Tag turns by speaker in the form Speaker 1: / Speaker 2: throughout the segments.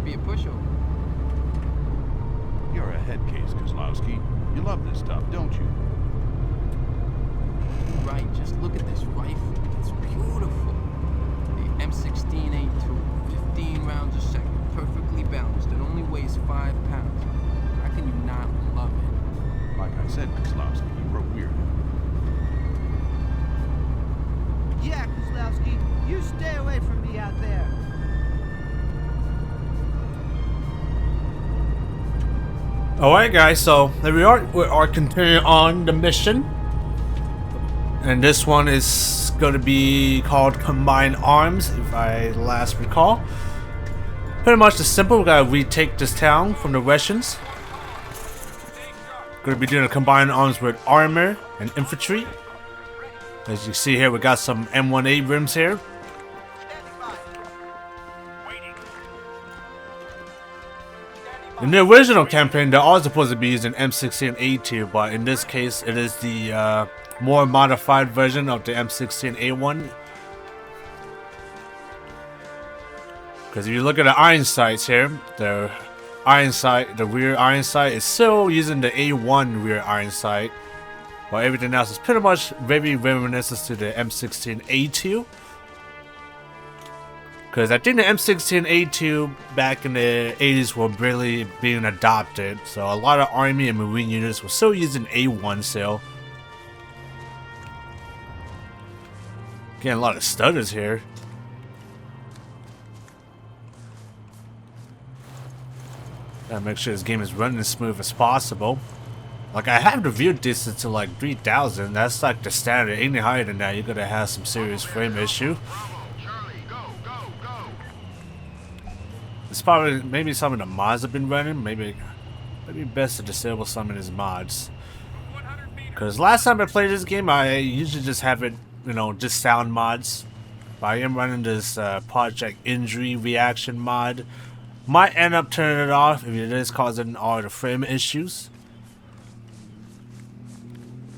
Speaker 1: be a pushover.
Speaker 2: You're a head case, Kozlowski. You love this stuff, don't you?
Speaker 1: Right, just look at this rifle. It's beautiful. The M16A2, 15 rounds a second, perfectly balanced. It only weighs 5 pounds. How can you not love it?
Speaker 2: Like I said, Kozlowski, you're a weirdo.
Speaker 3: Yeah, Kozlowski, you stay away from me out there.
Speaker 4: Alright guys, so here we are continuing on the mission. And this one is going to be called Combined Arms, if I last recall. Pretty much the simple, we gotta retake this town from the Russians. Gonna be doing a combined arms with armor and infantry. As you see here, we got some M1 Abrams here. In the original campaign, they're all supposed to be using M16A2, but in this case, it is the more modified version of the M16A1. Because if you look at the iron sights here, the rear iron sight is still using the A1 rear iron sight, while everything else is pretty much very reminiscent to the M16A2. Because I think the M16A2 back in the 80s were really being adopted, so a lot of Army and Marine units were still using A1 still. Getting a lot of stutters here. Gotta make sure this game is running as smooth as possible. Like, I have the view distance to like 3000. That's like the standard. Any higher than that, you're gonna have some serious frame issue. It's probably, maybe some of the mods have been running. Maybe best to disable some of these mods. Because last time I played this game, I usually just have it, you know, just sound mods. But I am running this Project Injury Reaction mod. Might end up turning it off if it is causing all the frame issues.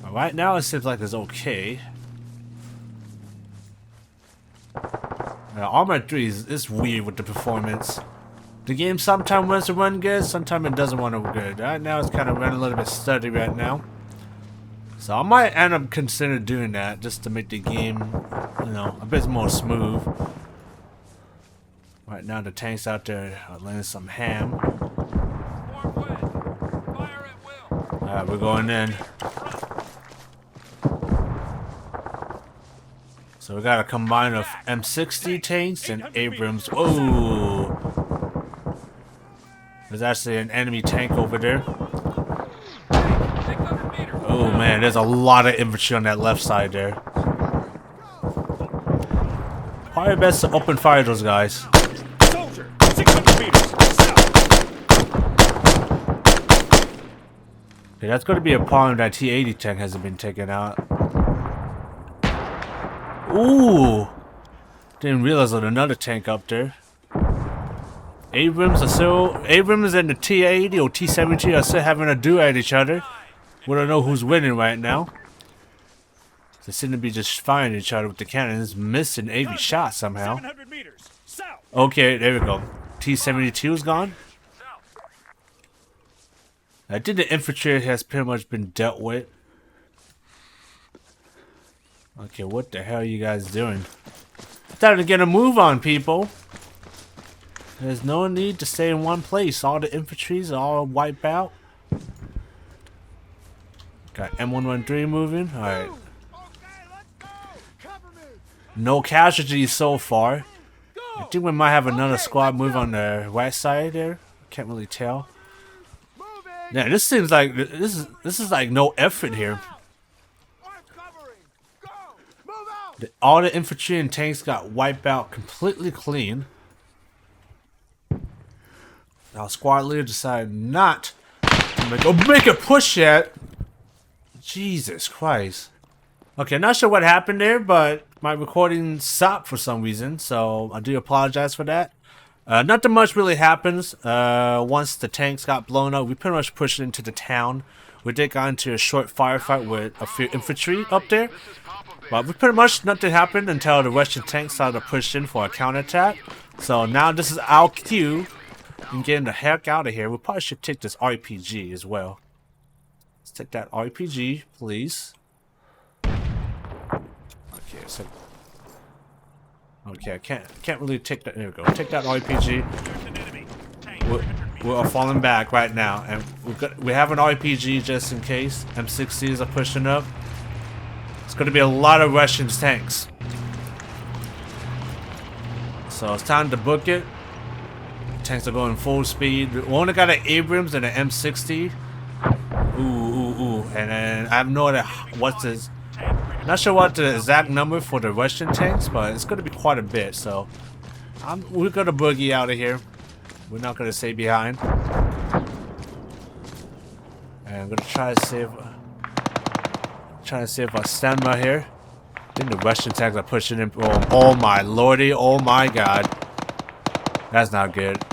Speaker 4: But right now it seems like it's okay. ArmA 3 is weird with the performance. The game sometimes wants to run good, sometimes it doesn't want to run good. Right now it's kind of running a little bit steady right now. So I might end up considering doing that just to make the game, you know, a bit more smooth. Right now the tanks out there are laying some ham. Alright, we're going in. So we got a combine of M60 tanks and Abrams. Whoa! There's actually an enemy tank over there. Oh man, there's a lot of infantry on that left side there. Probably best to open fire those guys.
Speaker 5: Soldier, 600 meters south.
Speaker 4: Okay, that's going to be a problem. That T-80 tank hasn't been taken out. Ooh! Didn't realize there's another tank up there. Abrams and the T-80 or T-70 are still having a duel at each other. We don't know who's winning right now. They seem to be just firing each other with the cannons, missing every shot somehow.
Speaker 5: 700 meters south.
Speaker 4: Okay, there we go. T-72 is gone. I think the infantry has pretty much been dealt with. Okay, what the hell are you guys doing? Time to get a move on, people. There's no need to stay in one place. All the infantry's all wiped out. Got M113 moving. Alright. No casualties so far. I think we might have another squad move on the right side there. Can't really tell. Yeah, this seems like this is like no effort here. All the infantry and tanks got wiped out completely clean. Our squad leader decided not to make a push yet. Jesus Christ. Okay, not sure what happened there, but my recording stopped for some reason, so I do apologize for that. Nothing much really happens. Once the tanks got blown up, we pretty much pushed into the town. We did got into a short firefight with a few infantry up there. But we pretty much nothing happened until the Russian tanks started to push in for a counterattack. So now this is our cue and getting the heck out of here. We probably should take this RPG as well. Let's take that RPG, please. Okay, so okay, I can't really take that. There we go. Take that RPG. We're falling back right now, and we have an RPG just in case. M60s are pushing up. It's going to be a lot of Russian tanks. So it's time to book it. Tanks are going full speed. We only got an Abrams and an M60. Ooh. And then I have no idea what's this. Not sure what the exact number for the Russian tanks, but it's going to be quite a bit. So we're going to boogie out of here. We're not going to stay behind. And I'm going to try to save our stamina here. I think the Russian tanks are pushing in. Oh my lordy. Oh my god. That's not good.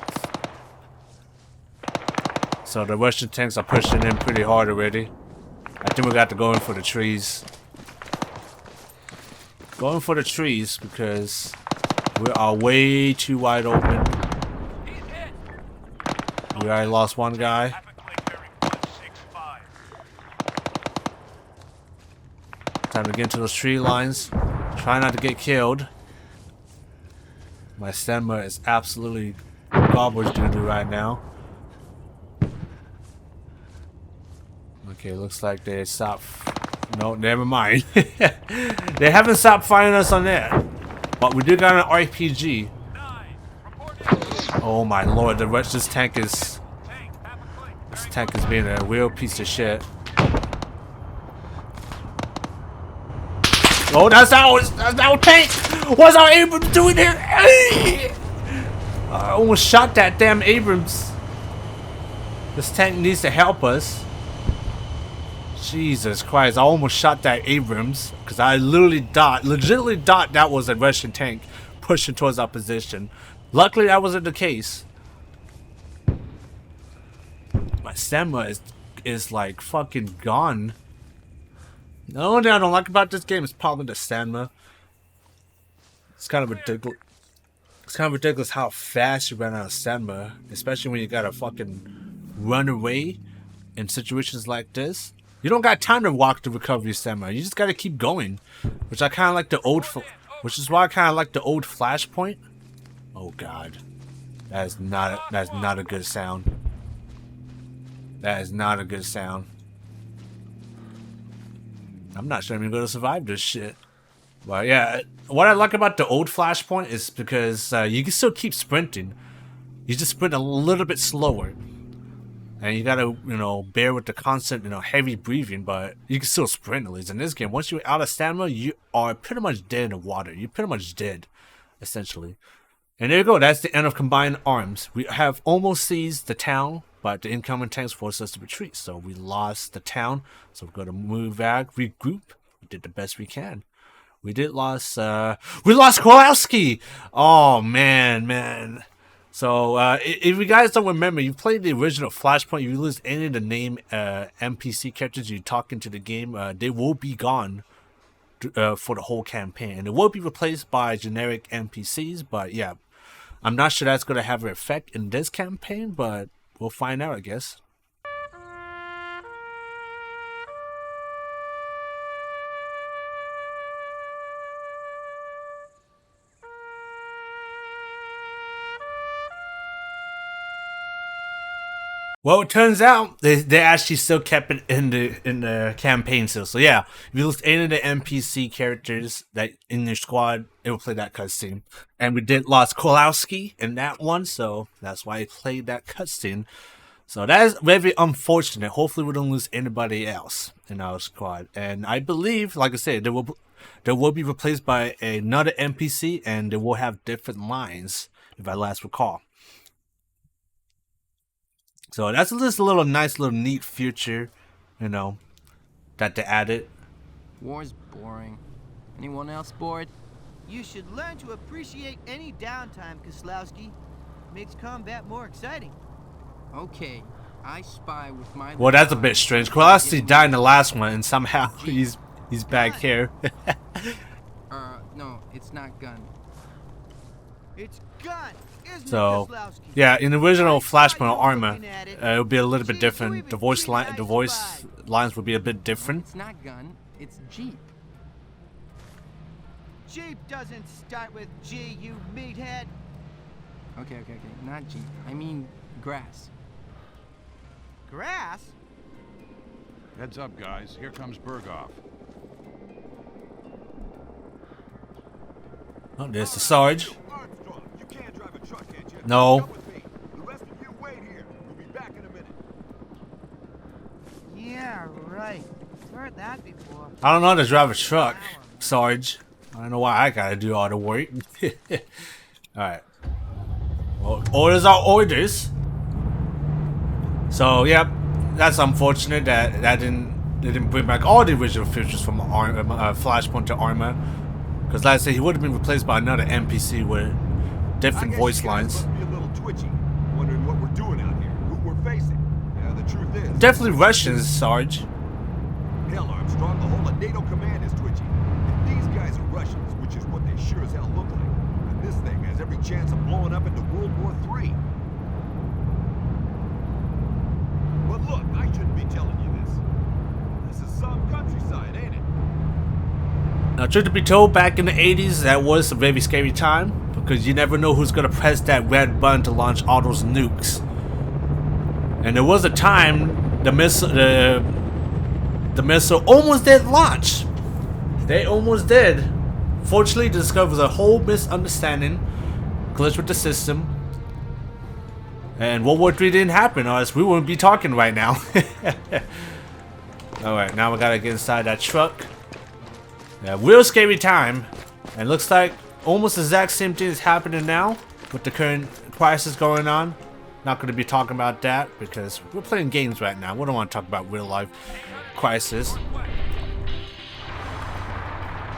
Speaker 4: So the Russian tanks are pushing in pretty hard already. I think we got to go in for the trees. Going for the trees because we are way too wide open. We already lost one guy. Time to get into those tree lines. Try not to get killed. My stamina is absolutely garbage doo-doo right now. Okay, looks like they stopped. No, never mind. They haven't stopped firing us on that. But we do got an RPG. Oh my lord, this tank is being a real piece of shit. Oh, that's our tank! What's our Abrams doing here? I almost shot that damn Abrams. This tank needs to help us. Jesus Christ, I almost shot that Abrams because I legitimately thought that was a Russian tank pushing towards our position. Luckily, that wasn't the case. My stamina is like fucking gone. The only thing I don't like about this game is probably the stamina. It's kind of ridiculous. It's kind of ridiculous how fast you run out of stamina, especially when you gotta fucking run away in situations like this. You don't got time to walk to recover your stamina. You just gotta keep going, which I kind of like the old, which is why I kind of like the old Flashpoint. Oh God, that's not a good sound. That is not a good sound. I'm not sure I'm gonna survive this shit. But yeah, what I like about the old Flashpoint is because you can still keep sprinting. You just sprint a little bit slower. And you gotta, bear with the constant, heavy breathing, but you can still sprint at least. In this game, once you're out of stamina, you are pretty much dead in the water. You're pretty much dead, essentially. And there you go, that's the end of Combined Arms. We have almost seized the town, but the incoming tanks forced us to retreat. So we lost the town, so we're gonna move back, regroup. We did the best we can. We lost Kowalski! Oh, man. So, if you guys don't remember, you played the original Flashpoint, you lose any of the name NPC characters you talk into the game, they will be gone for the whole campaign. And it will be replaced by generic NPCs, but yeah, I'm not sure that's going to have an effect in this campaign, but we'll find out, I guess. Well, it turns out they actually still kept it in the campaign still. So yeah, if you list any of the NPC characters that in your squad, it will play that cutscene. And we did lost Kowalski in that one, so that's why it played that cutscene. So that is very unfortunate. Hopefully we don't lose anybody else in our squad. And I believe, like I said, they will be replaced by another NPC, and they will have different lines, if I last recall. So that's just a little nice, little neat feature, that they added.
Speaker 1: War's boring. Anyone else bored?
Speaker 3: You should learn to appreciate any downtime, Koslowski. Makes combat more exciting.
Speaker 1: Okay, I spy with my...
Speaker 4: Well, that's a bit strange. Kowalski died in the last one, and somehow he's back here.
Speaker 1: No, it's not gun.
Speaker 3: It's gun! isn't
Speaker 4: So,
Speaker 3: it, Kozlowski?
Speaker 4: yeah, in the original
Speaker 3: I saw
Speaker 4: Flashpoint
Speaker 3: you
Speaker 4: ArmA,
Speaker 3: looking at it.
Speaker 4: it would be a little bit
Speaker 3: Gee,
Speaker 4: different.
Speaker 3: you
Speaker 4: The
Speaker 3: even
Speaker 4: voice
Speaker 3: green-eyed
Speaker 4: line, the voice
Speaker 3: spy.
Speaker 4: lines would be a bit different.
Speaker 1: It's not gun, it's Jeep.
Speaker 3: Jeep doesn't start with G, you meathead.
Speaker 1: Okay, not Jeep. I mean grass.
Speaker 3: Grass?
Speaker 2: Heads up, guys. Here comes Berghoff.
Speaker 4: Oh, there's the Sarge.
Speaker 6: Armstrong, you can't drive a truck, can't you?
Speaker 4: No.
Speaker 6: Come with me. The rest of you wait here. We'll be back in a minute.
Speaker 3: Yeah, right. Heard that before.
Speaker 4: I don't know how to drive a truck, Sarge. I don't know why I gotta do all the work. Alright. Well, orders are orders. So, yep. That's unfortunate that they didn't bring back all the original features from Flashpoint to ArmA. Because like I said, he would have been replaced by another NPC with different voice lines.
Speaker 6: Must be a little twitchy, wondering what we're doing out here, who we're facing. Yeah, the truth is,
Speaker 4: Definitely Russians, Sarge.
Speaker 6: hell, Armstrong, the whole of NATO command is twitchy. If these guys are Russians, which is what they sure as hell look like, then this thing has every chance of blowing up into World War III. But look, I shouldn't be telling you this. This is some countryside, ain't it?
Speaker 4: Now, truth to be told, back in the 80s, that was a very scary time because you never know who's gonna press that red button to launch all those nukes. And there was a time the missile almost did launch. They almost did. Fortunately, they discovered a whole misunderstanding, glitch with the system, and World War III didn't happen, or else we wouldn't be talking right now. All right, now we gotta get inside that truck. Yeah, real scary time, and looks like almost the exact same thing is happening now with the current crisis going on. Not going to be talking about that because we're playing games right now. We don't want to talk about real life crisis.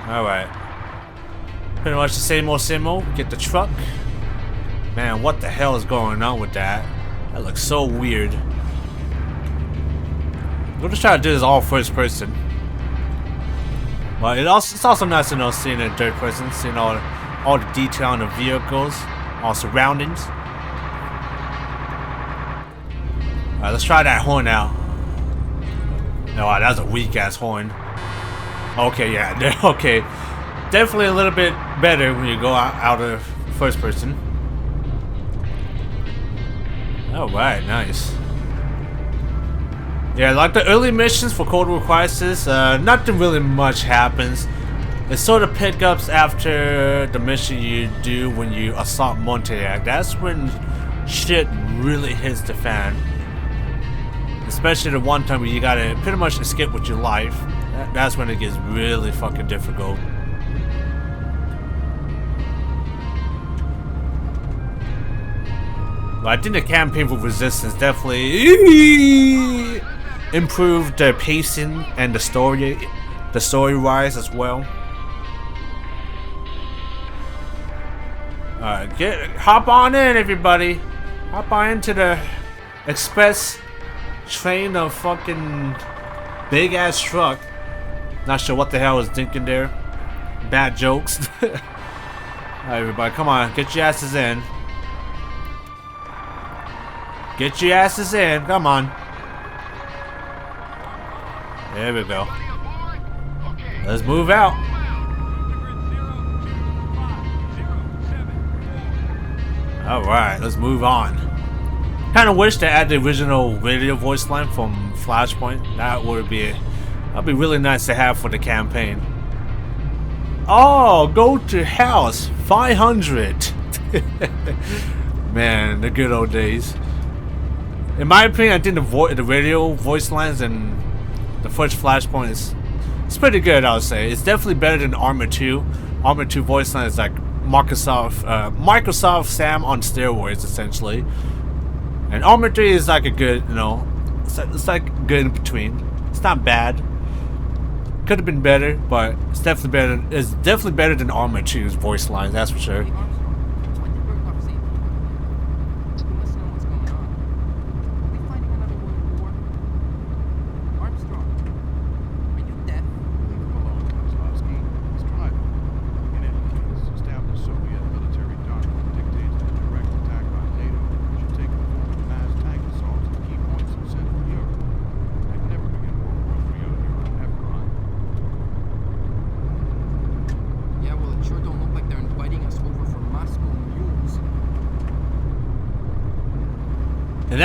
Speaker 4: Alright. Pretty much the same old. Get the truck. Man, what the hell is going on with that? That looks so weird. We'll just try to do this all first person. But it's also nice to know seeing it in third person, seeing all the detail on the vehicles, all surroundings. Alright, let's try that horn out. No, that was a weak ass horn. Okay, yeah, okay. Definitely a little bit better when you go out of first person. Alright, nice. Yeah, like the early missions for Cold War Crisis, nothing really much happens. It sort of pickups after the mission you do when you assault Montauk. That's when shit really hits the fan. Especially the one time where you gotta pretty much escape with your life. That's when it gets really fucking difficult. But I think the campaign for Resistance definitely improved the pacing and the story-wise as well. Hop on in, everybody. Hop on into the express train of fucking big ass truck. Not sure what the hell I was thinking there. Bad jokes. Alright, everybody, come on, get your asses in. Get your asses in, come on. There we go. Let's move out. Alright, let's move on. Kinda wish they had the original radio voice line from Flashpoint. That'd be really nice to have for the campaign. Oh, go to house 500. Man, the good old days. In my opinion, I think the radio voice lines and the first Flashpoint it's pretty good, I would say. It's definitely better than ArmA 2. ArmA 2 voice line is like Microsoft Sam on steroids, essentially. And ArmA 3 is like a good, it's like good in between. It's not bad. Could have been better, but it's definitely better. It's definitely better than ArmA 2's voice lines, that's for sure.
Speaker 1: Hey, Armstrong, when did Berghoff say that? You must know what's going on. Are we fighting another world war? Armstrong, are you deaf?
Speaker 2: Leave him alone, Kozlowski. He's tribal. In any case, established Soviet military doctrine dictates that direct attack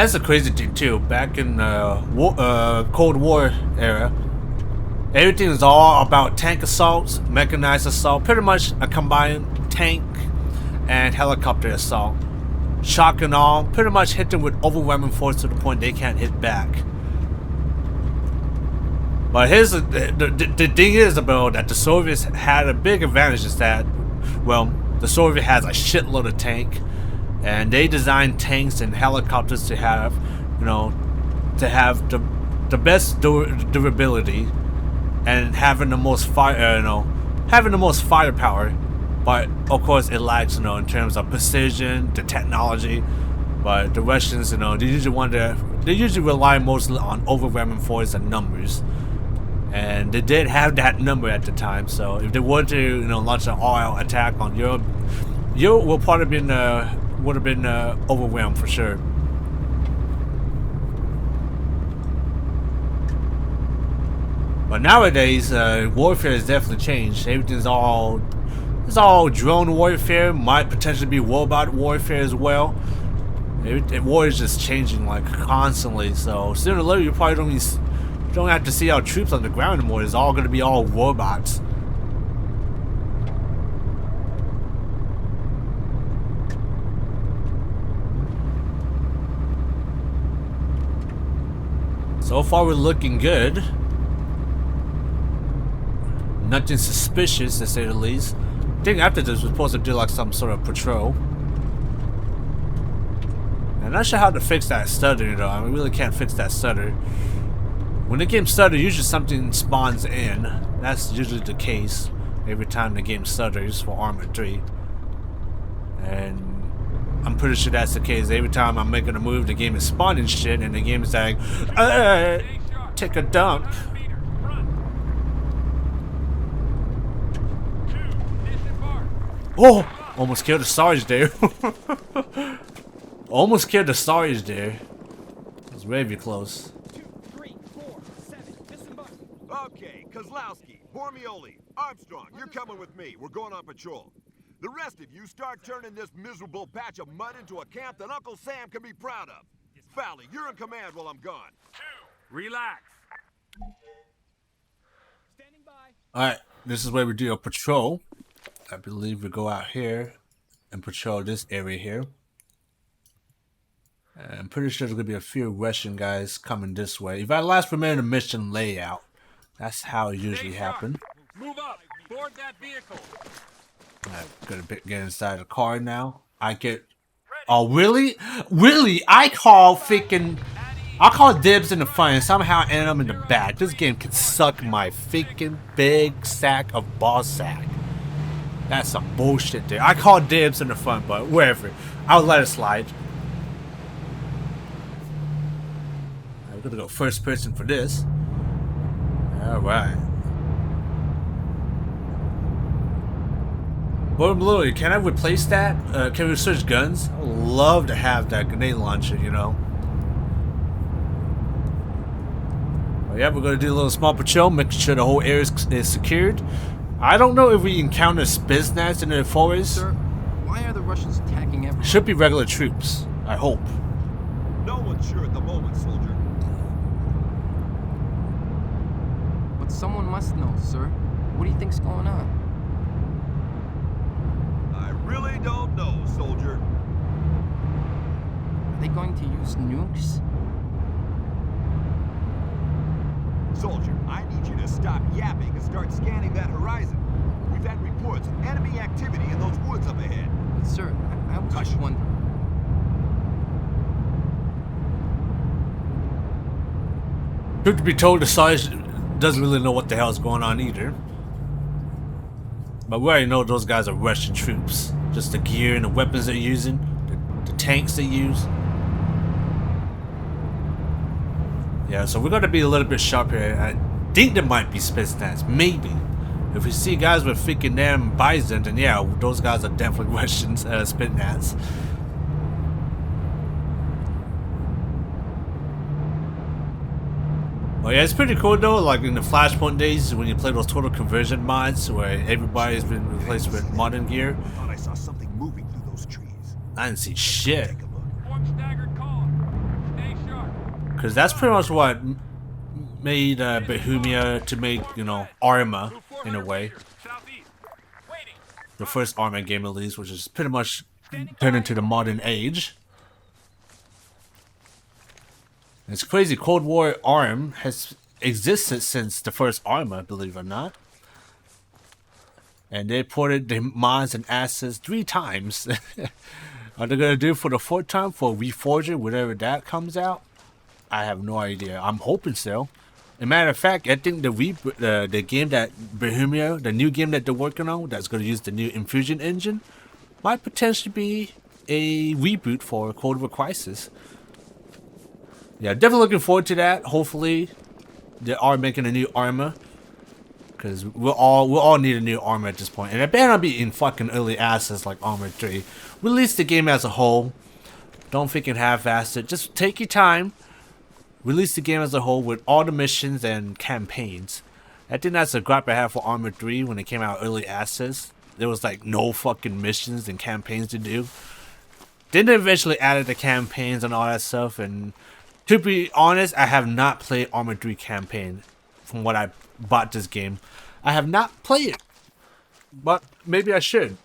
Speaker 4: that's the crazy thing too. Back in Cold War era, everything is all about tank assaults, mechanized assault, pretty much a combined tank and helicopter assault. Shock and all, pretty much hit them with overwhelming force to the point they can't hit back. But here's the thing is about that the Soviets had a big advantage is that, well, the Soviet has a shitload of tank, and they designed tanks and helicopters to have, you know, to have the best durability and having the most having the most firepower. But of course it lacks, you know, in terms of precision, the technology. But the Russians, you know, they usually rely mostly on overwhelming force and numbers. And they did have that number at the time, so if they were to, you know, launch an all-out attack on Europe, Europe would probably would have been overwhelmed for sure. But nowadays, warfare has definitely changed. Everything's it's all drone warfare, might potentially be robot warfare as well. War is just changing like constantly, so sooner or later you probably don't have to see our troops on the ground anymore. It's all going to be all robots. So far we're looking good. Nothing suspicious to say the least. I think after this we're supposed to do like some sort of patrol. I'm not sure how to fix that stutter though. I really can't fix that stutter. When the game stutters, usually something spawns in. That's usually the case every time the game stutters for ArmA 3. And I'm pretty sure that's the case. Every time I'm making a move, the game is spawning shit, and the game is saying, take a dump. Oh! Almost killed the Sarge there. Almost killed the Sarge there. It was very close.
Speaker 6: Okay, Kozlowski, Bormioli, Armstrong, you're coming with me. We're going on patrol. The rest of you start turning this miserable patch of mud into a camp that Uncle Sam can be proud of. Fowley, you're in command while I'm gone.
Speaker 5: Relax.
Speaker 3: Standing by.
Speaker 4: Alright, this is where we do a patrol. I believe we go out here and patrol this area here. And I'm pretty sure there's going to be a few Russian guys coming this way. If I last remember the mission layout, that's how it usually happens.
Speaker 5: Move up. Board that vehicle.
Speaker 4: I'm gonna get inside the car now. I get. Oh really? Really? I call dibs in the front and somehow end up in the back. This game can suck my freaking big sack of ball sack. That's some bullshit there. I call dibs in the front, but wherever. I'll let it slide. I'm gonna go first person for this. Alright. Literally, can I replace that? Can we switch guns? I would love to have that grenade launcher, you know. But yeah, we're gonna do a little small patrol, making sure the whole area is secured. I don't know if we encounter Spetsnaz in the forest.
Speaker 1: Sir, why are the Russians attacking Everon?
Speaker 4: Should be regular troops, I hope.
Speaker 6: No one's sure at the moment, soldier.
Speaker 1: But someone must know, sir. What do you think's going on?
Speaker 6: I really don't know, soldier.
Speaker 1: Are they going to use nukes?
Speaker 6: Soldier, I need you to stop yapping and start scanning that horizon. We've had reports of enemy activity in those woods up ahead.
Speaker 1: But sir, I was just wondering.
Speaker 4: Truth to be told, the Sarge doesn't really know what the hell is going on either. But we already know those guys are Russian troops. Just the gear and the weapons they're using, the tanks they use. Yeah, so we're gonna be a little bit sharp here. I think there might be Spetsnaz, maybe. If we see guys with freaking damn bison, then yeah, those guys are definitely Russians, Spetsnaz. Oh yeah, it's pretty cool though, like in the Flashpoint days when you play those total conversion mods where everybody's been replaced with modern gear.
Speaker 6: I thought I saw something moving through those trees.
Speaker 4: I didn't see shit.
Speaker 6: Take a look.
Speaker 5: One staggered column.
Speaker 4: Because that's pretty much what made Bohemia to make, you know, ArmA in a way.
Speaker 5: Southeast. Waiting.
Speaker 4: The first ArmA game at least, which is pretty much turned into the modern age. It's crazy, Cold War ARM has existed since the first ArmA, believe it or not. And they ported the mods and assets 3 times. Are they gonna do it for the 4th time for Reforger, whatever that comes out? I have no idea. I'm hoping so. As a matter of fact, I think the game that Bohemia, the new game that they're working on, that's gonna use the new Infusion engine, might potentially be a reboot for Cold War Crisis. Yeah, definitely looking forward to that. Hopefully, they are making a new ArmA. Because we'll all need a new ArmA at this point. And it better not be in fucking early access like ArmA 3. Release the game as a whole. Don't think it half-assed it. Just take your time. Release the game as a whole with all the missions and campaigns. I think that's a gripe I had for ArmA 3 when it came out early access. There was like no fucking missions and campaigns to do. Then they eventually added the campaigns and all that stuff. And to be honest, I have not played ArmA 3 campaign from what I bought this game. I have not played it, but maybe I should,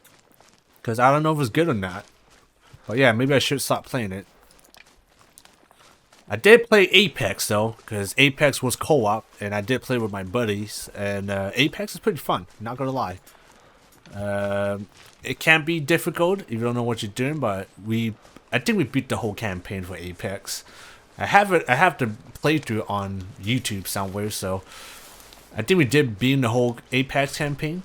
Speaker 4: because I don't know if it's good or not. But yeah, maybe I should stop playing it. I did play Apex though, because Apex was co-op, and I did play with my buddies, and Apex is pretty fun, not gonna lie. It can be difficult if you don't know what you're doing, but I think we beat the whole campaign for Apex. I have the playthrough on YouTube somewhere, so I think we did beat the whole Apex campaign.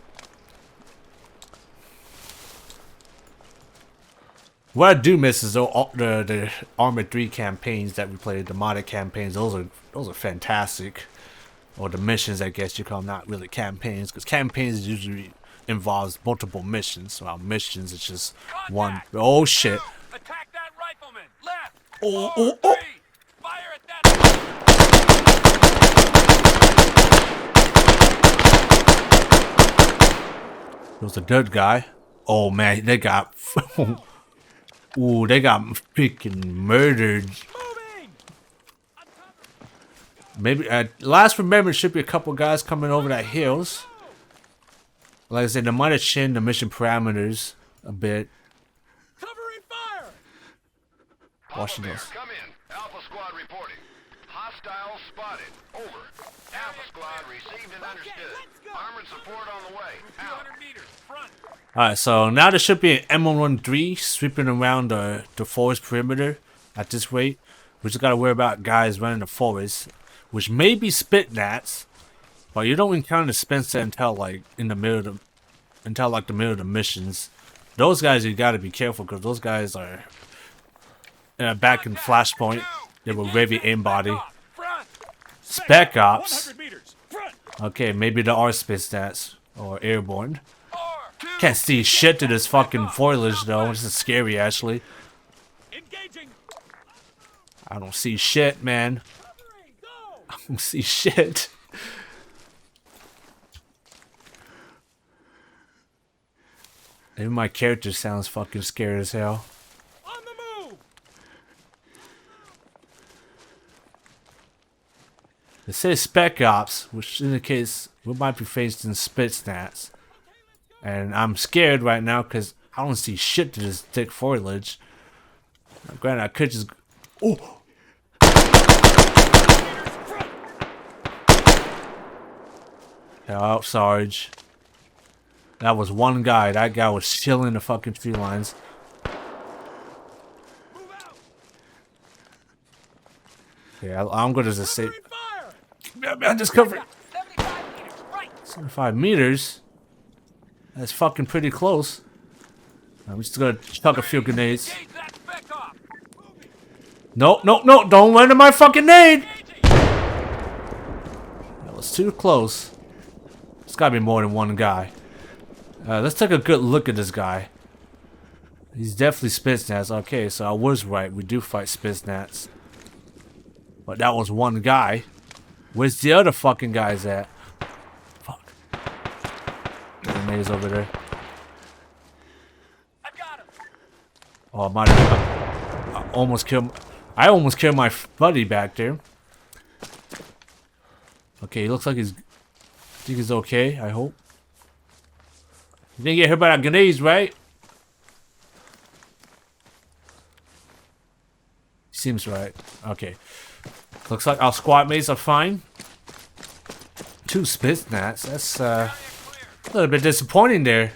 Speaker 4: What I do miss is the ArmA 3 campaigns that we played, the modded campaigns. Those are fantastic. Or the missions, I guess you call them, not really campaigns, because campaigns usually involves multiple missions. Well, missions it's just one. Oh shit!
Speaker 5: Attack that rifleman. Left.
Speaker 4: Oh,
Speaker 5: 4,
Speaker 4: oh, oh.
Speaker 5: 3. Fire at that.
Speaker 4: There was a dead guy. Oh man, they got. Ooh, they got freaking murdered.
Speaker 5: Moving.
Speaker 4: Maybe last remember should be a couple guys coming over that hills. Like I said, they might have changed the mission parameters a bit.
Speaker 5: Covering fire.
Speaker 4: Watching this.
Speaker 7: Come in. Alpha Squad reporting. Hostiles spotted. Over. Alpha Squad received and understood. Armored support on the way. Out.
Speaker 5: 200 meters. Front.
Speaker 4: Alright, so now there should be an M113 sweeping around the forest perimeter at this rate. We just gotta worry about guys running the forest, which may be spit gnats, but you don't encounter the spit until like in the middle of the middle of the missions. Those guys you gotta be careful because those guys are back in Flashpoint. They were very aimbody.
Speaker 5: Front.
Speaker 4: Spec Ops.
Speaker 5: 100 meters. Front.
Speaker 4: Okay, maybe there are spit gnats or airborne.
Speaker 5: 4.
Speaker 4: Can't see shit to this fucking foliage though. This is scary actually.
Speaker 5: Engaging.
Speaker 4: I don't see shit, man.
Speaker 5: Covering. Go.
Speaker 4: I don't see shit. Even my character sounds fucking scared as hell.
Speaker 5: On the move.
Speaker 4: It says Spec Ops, which indicates we might be facing spit stats. And I'm scared right now because I don't see shit to this thick foliage. Now, granted, I could just. Oh! Oh, Sarge. That was one guy. That guy was chilling the fucking tree lines. Yeah, I'm gonna just say. I'm just covering.
Speaker 5: 75 meters. Right.
Speaker 4: 75 meters? That's fucking pretty close. I'm just gonna chuck a few grenades.
Speaker 5: Engage that spec op.
Speaker 4: No, no, no, don't run to my fucking nade! That was too close. There's gotta be more than one guy. Let's take a good look at this guy. He's definitely Spitsnaz. Okay, so I was right. We do fight Spitsnaz. But that was one guy. Where's the other fucking guys at? Fuck. The grenades over there.
Speaker 5: I've got him.
Speaker 4: Oh, I might have. I almost killed. I almost killed my buddy back there. Okay, he looks like he's... I think he's okay, I hope. You didn't get hit by that grenades, right? Seems right. Okay. Looks like our squad mates are fine. 2 Spitsnaz. That's a little bit disappointing there.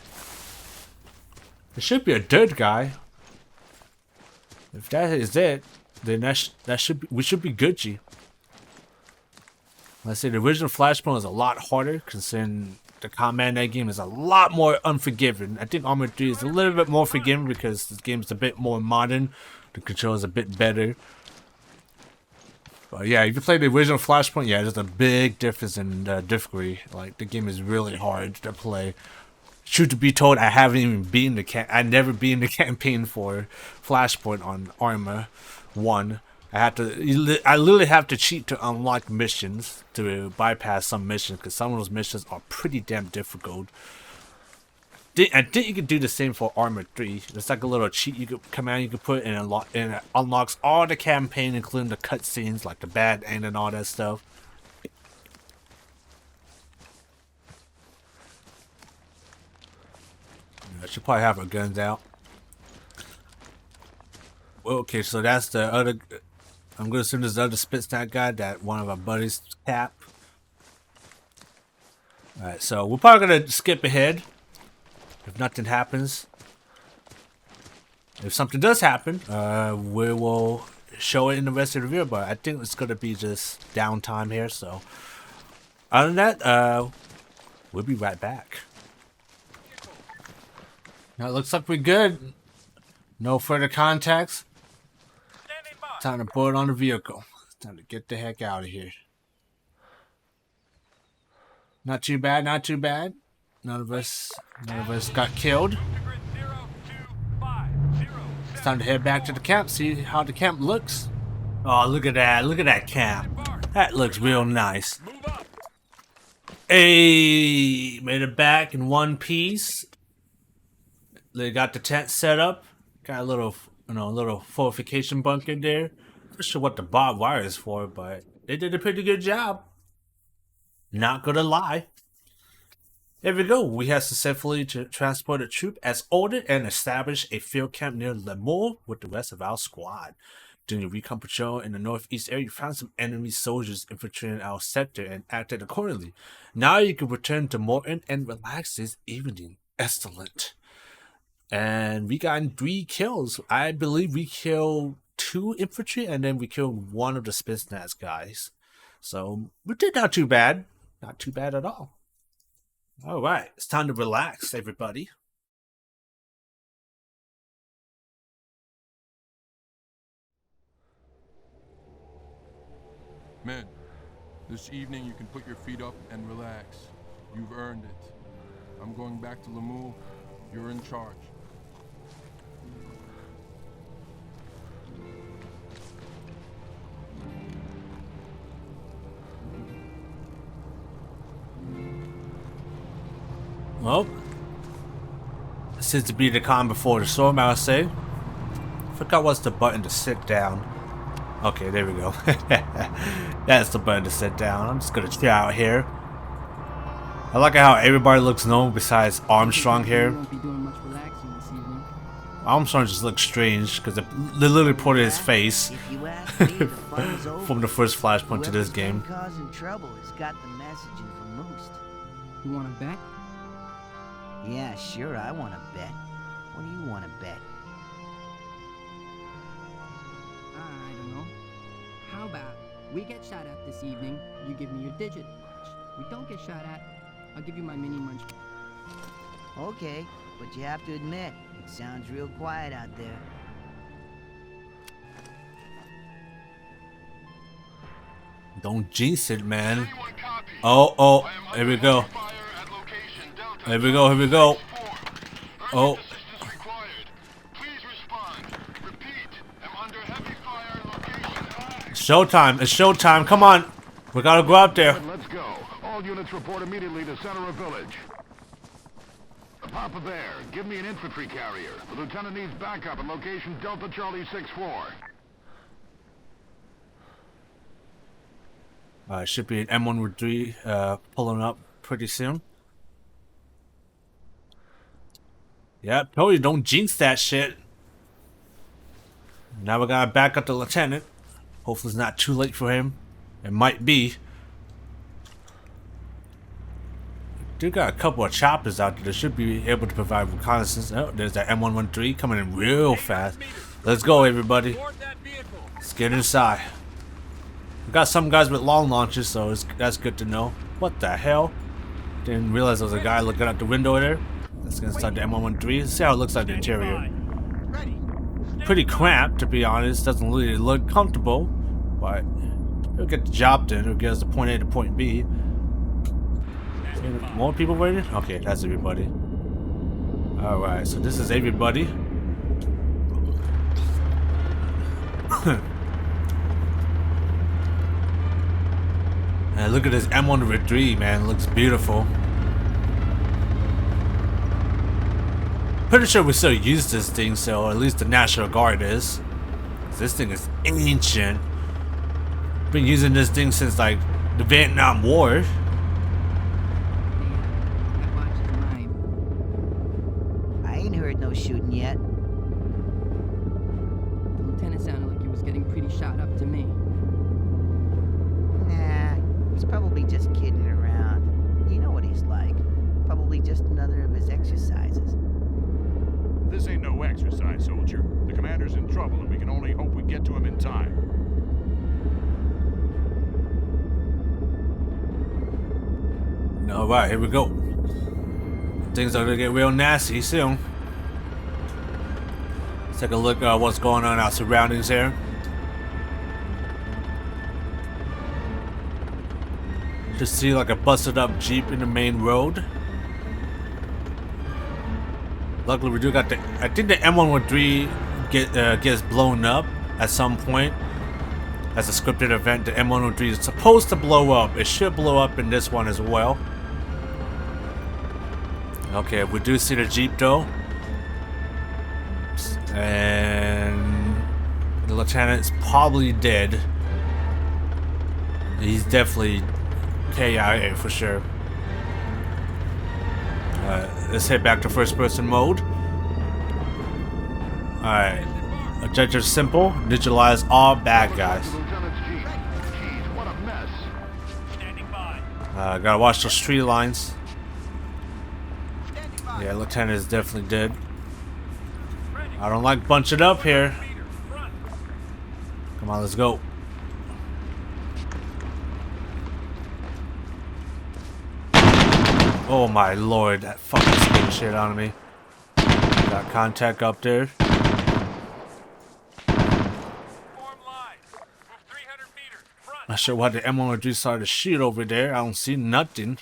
Speaker 4: There should be a dirt guy. If that is it, then that should be, we should be Gucci. Let's say the original Flashpoint is a lot harder, considering the combat in that game is a lot more unforgiving. I think ArmA 3 is a little bit more forgiving because this game is a bit more modern. The control is a bit better. But yeah, if you play the original Flashpoint, yeah, there's a big difference in difficulty. Like, the game is really hard to play. Truth to be told, I haven't even beaten the I never beaten the campaign for Flashpoint on ArmA 1. I literally have to cheat to unlock missions, to bypass some missions, because some of those missions are pretty damn difficult. I think you could do the same for ArmA 3. It's like a little cheat command you can put, and it unlocks all the campaign, including the cutscenes, like the bad end and all that stuff. I should probably have our guns out. Well, okay, so that's the other... I'm gonna assume there's the other Spitsnaz guy that one of our buddies cap. Alright, so we're probably gonna skip ahead. If nothing happens. If something does happen, we will show it in the rest of the video, but I think it's gonna be just downtime here, so other than that, we'll be right back. Now it looks like we're good. No further contacts. Time to put it on the vehicle. Time to get the heck out of here. Not too bad, not too bad. None of us got killed. It's time to head back to the camp, see how the camp looks. Oh, look at that. Look at that camp. That looks real nice. Hey, made it back in one piece. They got the tent set up. Got a little, little fortification bunker there. Not sure what the barbed wire is for, but they did a pretty good job. Not gonna lie. There we go. We have successfully transported a troop as ordered and established a field camp near Lemoore with the rest of our squad. During the recon patrol in the northeast area, you found some enemy soldiers infiltrating our sector and acted accordingly. Now you can return to Morton and relax this evening. Excellent. And we got 3 kills. I believe we killed 2 infantry and then we killed 1 of the Spitsnaz guys. So we did not too bad. Not too bad at all. Alright, it's time to relax, everybody.
Speaker 1: Men, this evening you can put your feet up and relax. You've earned it. I'm going back to Lemoore. You're in charge.
Speaker 4: Well, this is to be the calm before the storm, I would say. Forgot what's the button to sit down. Okay, there we go. That's the button to sit down. I'm just gonna chill out here. I like how everybody looks normal besides Armstrong here. Armstrong just looks strange because they literally put his face from the first Flashpoint to this game.
Speaker 3: Causing trouble has got the messaging for most.
Speaker 8: You want to bet?
Speaker 3: Yeah, sure, I want to bet. What do you want to bet?
Speaker 8: I don't know. How about we get shot at this evening, you give me your digit punch. We don't get shot at, I'll give you my mini munch.
Speaker 3: Okay, but you have to admit, it sounds real quiet out there.
Speaker 4: Don't jinx it, man. Oh, here we go. Here we go, here we go. Oh. It's showtime, it's showtime. Come on. We gotta go out there.
Speaker 7: Let's go. All units report immediately to center of village. Papa Bear, give me an infantry carrier. The lieutenant needs backup at location Delta Charlie 6-4.
Speaker 4: Should be an M113 pulling up pretty soon. Yep, told you don't jinx that shit. Now we gotta back up the lieutenant. Hopefully it's not too late for him. It might be. Do got a couple of choppers out there that should be able to provide reconnaissance. Oh, there's that M113 coming in real fast. Let's go, everybody.
Speaker 5: Board that vehicle.
Speaker 4: Let's get inside. We got some guys with long launches, so that's good to know. What the hell? Didn't realize there was a guy looking out the window there. Let's get inside the M113. Let's see how it looks like the interior. Pretty cramped, to be honest. Doesn't really look comfortable, but it'll get the job done. It'll get us to point A to point B. More people waiting? Okay, that's everybody. Alright, so this is everybody. And look at this M113, man. It looks beautiful. Pretty sure we still use this thing, so at least the National Guard is. This thing is ancient. Been using this thing since like the Vietnam War.
Speaker 8: That watch is mine.
Speaker 3: I ain't heard no shooting yet.
Speaker 8: The lieutenant sounded like he was getting pretty shot up to me.
Speaker 3: Nah, he's probably just kidding around. You know what he's like. Probably just another of his exercises.
Speaker 2: This ain't no exercise, soldier. The commander's in trouble, and we can only hope we get to him in time.
Speaker 4: Alright, here we go. Things are gonna get real nasty soon. Let's take a look at what's going on in our surroundings here. Just see like a busted up Jeep in the main road. Luckily we do got the, I think the M113 gets blown up at some point. As a scripted event, the M113 is supposed to blow up. It should blow up in this one as well. Okay, we do see the Jeep though. And the lieutenant is probably dead. He's definitely KIA for sure. Let's head back to first person mode. Alright. Objective simple. Neutralize all bad guys.
Speaker 7: Lieutenant's Jeep. Jeez, what a mess.
Speaker 5: Standing by.
Speaker 4: Gotta watch those tree lines. Yeah, lieutenant is definitely dead. I don't like bunching up here. Come on, let's go. Oh my lord, that fucking scared the shit out of me. Got contact up there.
Speaker 5: Form line. Move 300 meters. Front.
Speaker 4: Not sure why the M113 decided to shoot over there. I don't see nothing.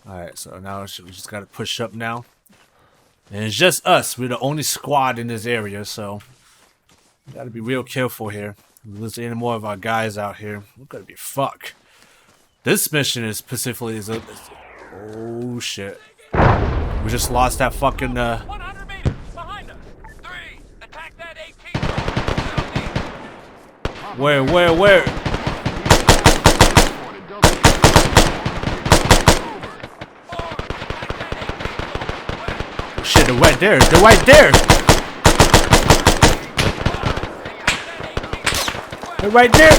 Speaker 4: Alright, so now we just gotta push up now. And it's just us. We're the only squad in this area, so we gotta be real careful here. If we lose any more of our guys out here, we're gonna be fucked. This mission is specifically is a oh shit. We just lost that fucking
Speaker 5: 100 meters. Behind us. 3. Attack that AT.
Speaker 4: where? Shit, they're right there. They're right there. They're right there.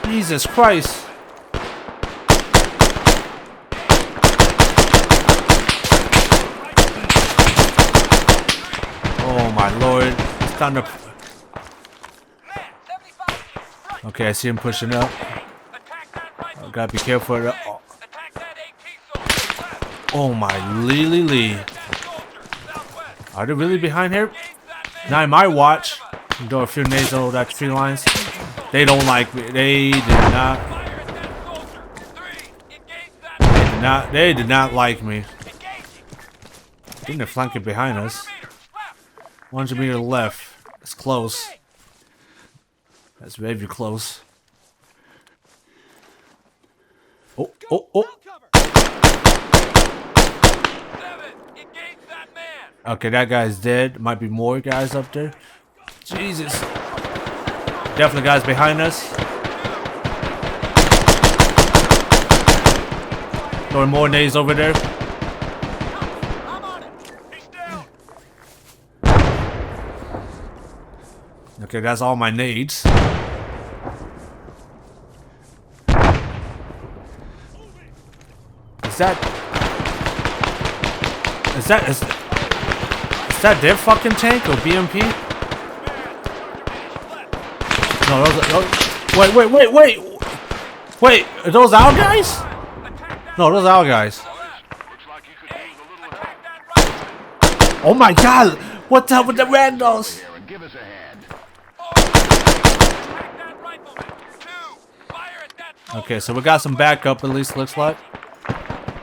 Speaker 4: Jesus Christ. Oh my lord. It's time to... Okay, I see him pushing up. I gotta be careful. Oh my Lee. Are they really behind here? Not in my watch. I'm doing a few nades over that tree lines. They don't like me. They did not like me. I think they're flanking behind us. 100 meters left. It's close. That's very close. Oh. Okay, that guy's dead. Might be more guys up there. Jesus. Definitely guys behind us. Throwing more nades over there.
Speaker 5: I'm on it. He's down.
Speaker 4: Okay, that's all my nades. Is that their fucking tank or BMP? No, wait. Wait, are those our guys? No, those are our guys.
Speaker 2: Looks like you could use a little help
Speaker 4: Oh my god! What's up with the randos?
Speaker 7: Here and give us a hand.
Speaker 4: Okay, so we got some backup at least, looks like.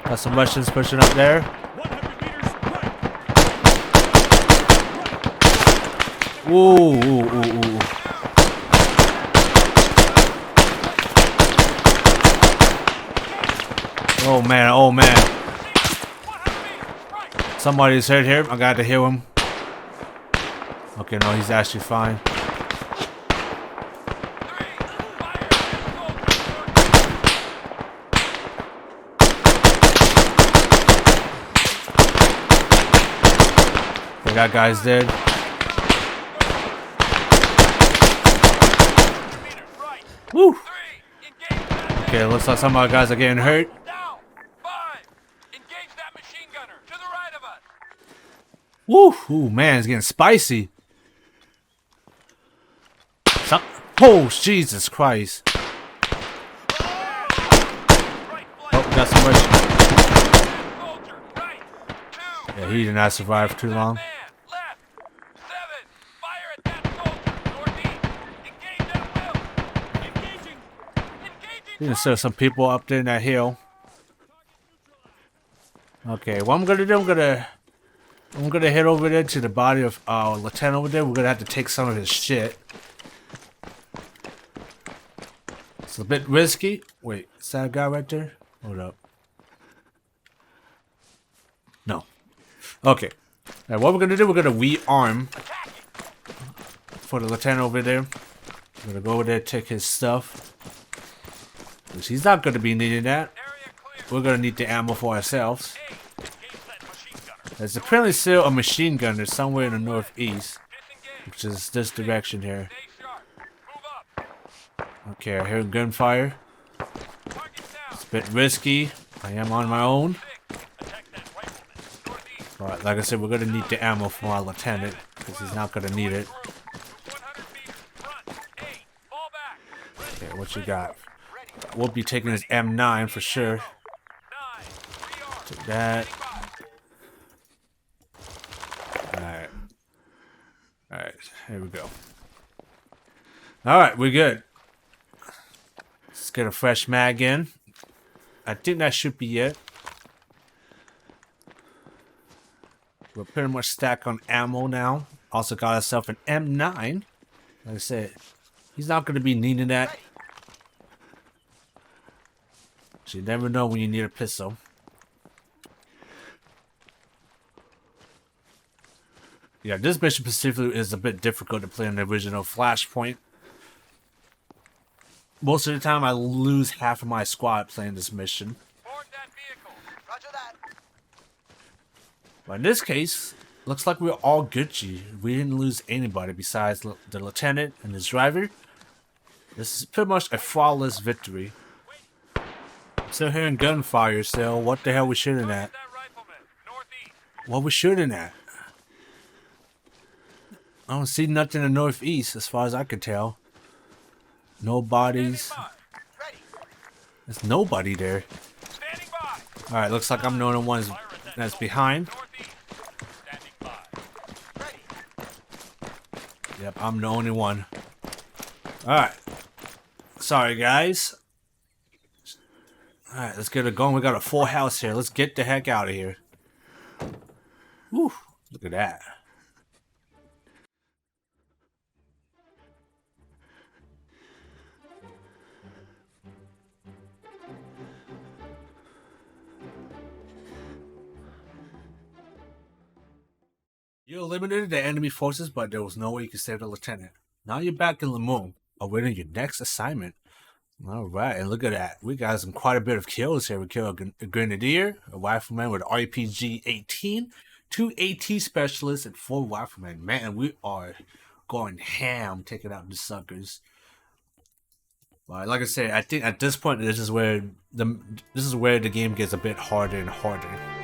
Speaker 4: Got some Russians pushing up there.
Speaker 2: 100 meters right.
Speaker 4: Ooh. Oh man. Somebody's hurt here. I got to heal him. Okay, no, he's actually fine. We got guys dead. Woo! Okay, looks like some of our guys are getting hurt.
Speaker 5: Down. 5. Engage that machine gunner to the right of us.
Speaker 4: Woo! Ooh, man, it's getting spicy. Oh, Jesus Christ. Oh, we got some Russians.
Speaker 5: Soldier, right. 2.
Speaker 4: Yeah, he did not survive too long.
Speaker 5: Man, left. 7. Fire at that soldier. Northeast. Engage that will. Engaging.
Speaker 4: You can see some people up there in that hill. Okay, what I'm gonna do, I'm gonna head over there to the body of our lieutenant over there. We're gonna have to take some of his shit. It's a bit risky. Wait, is that a guy right there? Hold up. No. Okay. Now what we're gonna do, we're gonna rearm for the lieutenant over there. We're gonna go over there, take his stuff. Which he's not gonna be needing that. We're gonna need the ammo for ourselves. There's apparently still a machine gunner somewhere in the northeast, which is this direction here. Okay, I hear gunfire. It's a bit risky. I am on my own. But like I said, we're gonna need the ammo for our lieutenant, because he's not gonna need it. Okay, what you got? We'll be taking his M9 for sure. Take that. Alright, here we go. Alright, we're good. Let's get a fresh mag in. I think that should be it. We're pretty much stacked on ammo now. Also got ourselves an M9. Like I said, he's not going to be needing that. So you never know when you need a pistol. Yeah, this mission specifically is a bit difficult to play in the original Flashpoint. Most of the time I lose half of my squad playing this mission.
Speaker 5: Board that vehicle. Roger that.
Speaker 4: But in this case, looks like we're all Gucci. We didn't lose anybody besides the lieutenant and his driver. This is pretty much a flawless victory. I'm still hearing gunfire still. What the hell we shooting at? What we shooting at? I don't see nothing in the northeast as far as I can tell. No bodies. There's nobody there. Alright, looks like I'm the only one that's behind. Yep, I'm the only one. Alright. Sorry, guys. Alright, let's get it going. We got a full house here. Let's get the heck out of here. Whew, look at that. You eliminated the enemy forces, but there was no way you could save the lieutenant. Now you're back in Lemon, awaiting your next assignment. All right, and look at that. We got some quite a bit of kills here. We killed a grenadier, a rifleman with RPG-18, 2 AT specialists, and 4 riflemen. Man, we are going ham taking out the suckers. Well, like I said, I think at this point this is where the game gets a bit harder and harder.